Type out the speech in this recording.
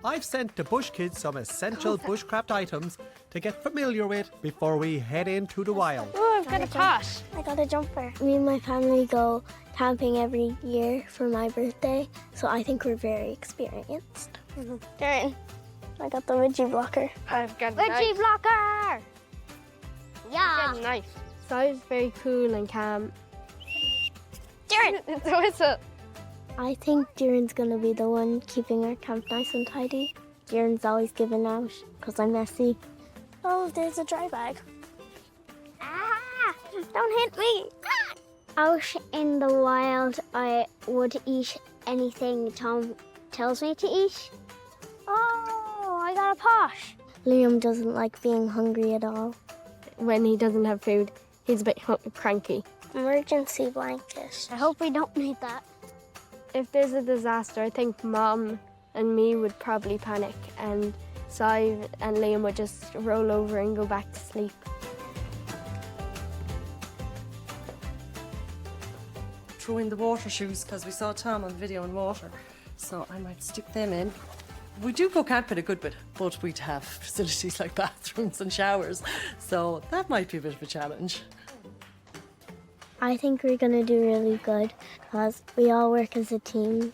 I've sent the Bush Kids some essential bushcraft items to get familiar with before we head into the wild. Oh, I've got a pot. I got a jumper. Me and my family go camping every year for my birthday, so I think we're very experienced. Darren, I got the wedgie blocker. I've got a Wedgie knife. blocker! Yeah! Got a knife. Si's very cool and calm. Darren! It's a whistle. I think Darren's gonna be the one keeping our camp nice and tidy. Darren's always giving out because I'm messy. Oh, there's a dry bag. Ah! Don't hit me! Out in the wild, I would eat anything Tom tells me to eat. Oh, I got a pot. Liam doesn't like being hungry at all. When he doesn't have food, he's a bit cranky. Emergency blanket. I hope we don't need that. If there's a disaster, I think Mom and me would probably panic, and Si and Liam would just roll over and go back to sleep. Throw in the water shoes because we saw Tom on the video in water, so I might stick them in. We do go camping a good bit, but we'd have facilities like bathrooms and showers, so that might be a bit of a challenge. I think we're gonna do really good because we all work as a team.